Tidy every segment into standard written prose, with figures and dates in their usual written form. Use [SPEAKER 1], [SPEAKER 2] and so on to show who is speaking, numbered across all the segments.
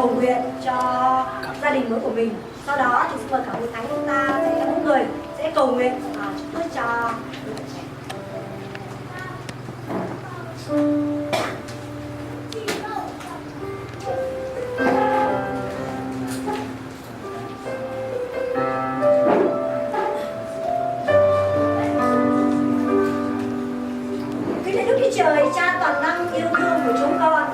[SPEAKER 1] cầu nguyện cho gia đình mới của mình. Sau đó thì xin mời cả hội thánh chúng ta sẽ mỗi người sẽ cầu nguyện chúc phước cho đứa trẻ. Trời Cha toàn năng yêu thương của chúng con,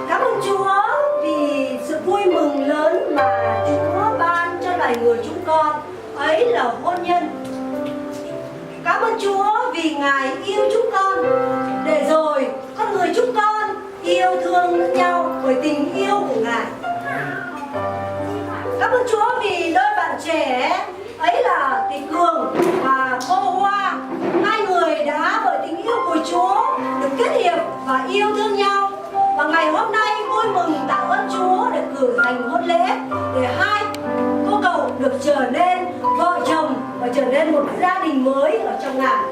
[SPEAKER 1] cảm ơn Chúa vì sự vui mừng lớn mà Chúa ban cho loài người chúng con, ấy là hôn nhân. Cảm ơn Chúa vì Ngài yêu chúng con, để rồi con người chúng con yêu thương lẫn nhau bởi tình yêu của Ngài. Cảm ơn Chúa vì đôi bạn trẻ ấy là Tỷ Cường và cô Hoa, hai người đã bởi tình yêu của Chúa được kết hiệp và yêu thương nhau. Và ngày hôm nay vui mừng tạ ơn Chúa để cử hành hôn lễ, để hai cô cậu được trở nên vợ chồng và trở nên một gia đình mới ở trong Ngài.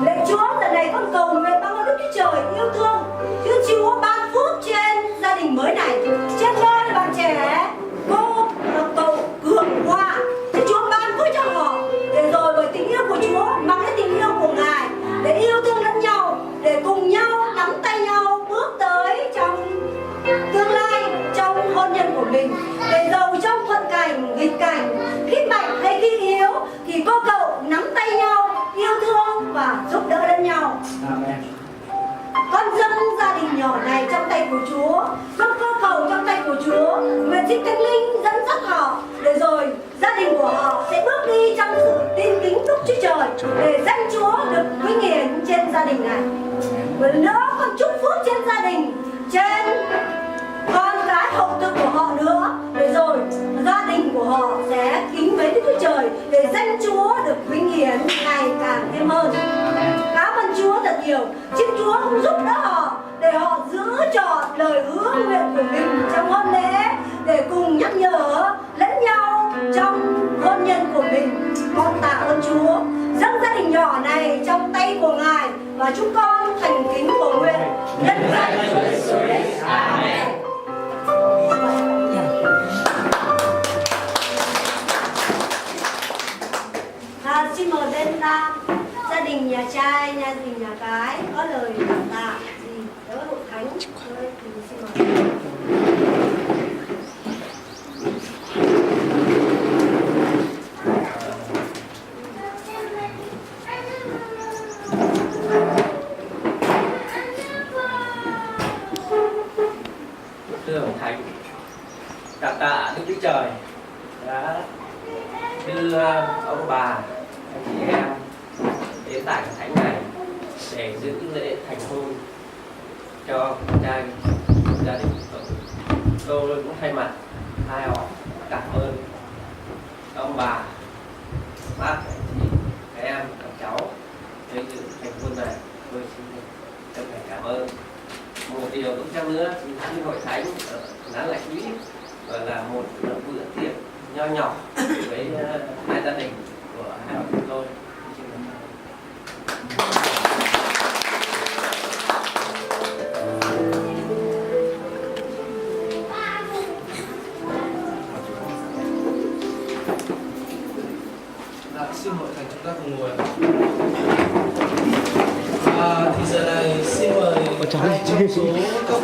[SPEAKER 1] Lạy Chúa, lần này con cầu nguyện bao Đức Chúa Trời yêu thương, Chúa Chúa ban phước trên gia đình mới này, trên đôi bạn trẻ cô cậu Cường Hoa. Chúa ban phước cho họ, để rồi bởi tình yêu của Chúa bằng cái tình yêu của Ngài để yêu thương lẫn nhau, để cùng nhau nắm tay nhau bước tới trong tương lai, trong hôn nhân của mình. Để dầu trong thuận cảnh, nghịch cảnh, khi mạnh hay khi yếu thì cô cậu nắm tay nhau, yêu thương và giúp đỡ lẫn nhau.
[SPEAKER 2] Amen.
[SPEAKER 1] Con dâng gia đình nhỏ này trong tay của Chúa, con cô cầu trong tay của Chúa, nguyện xin Thánh Linh dẫn dắt họ, để rồi gia đình của họ sẽ bước đi trong sự tin kính Đức Chúa Trời, để danh Chúa được vinh hiển trên gia đình này. Và nữa con chúc phước trên gia đình, trên con cái hậu tự của họ nữa, để rồi gia đình của họ sẽ kính với Đức Chúa Trời, để danh Chúa được vinh hiển ngày càng thêm hơn. Cảm ơn Chúa thật nhiều. Xin Chúa cũng giúp đỡ họ, để họ giữ trọn lời hứa nguyện của mình trong hôn lễ, để cùng nhắc nhở lẫn nhau trong hôn nhân của mình. Con tạ ơn Chúa, dâng gia đình nhỏ này trong tay của Ngài, và chúng con thành kính cầu nguyện nhân danh Chúa Giêsu Christ. Amen. Xin mời bên gia đình nhà trai, gia đình nhà gái có lời cảm tạ gì đối với hội thánh. Thì xin mời.
[SPEAKER 2] Thưa hội thánh, cảm tạ Đức Chúa Trời đã đưa ông bà, anh chị em đến tại hội thánh này để giữ lễ thành hôn cho trai gia đình của tôi cũng thay mặt hai họ cảm ơn ông bà, bác, anh chị, các em, các cháu để giữ thành hôn này. Tôi xin chân thành cảm ơn. Một điều cũng chăng nữa, xin hội thánh ngắn lại quý gọi là một bữa tiệc nho nhỏ với hai gia đình của hai họ chúng tôi.
[SPEAKER 3] Xin hội thánh chúng ta cùng ngồi. Thì giờ này xin mời hai trong số các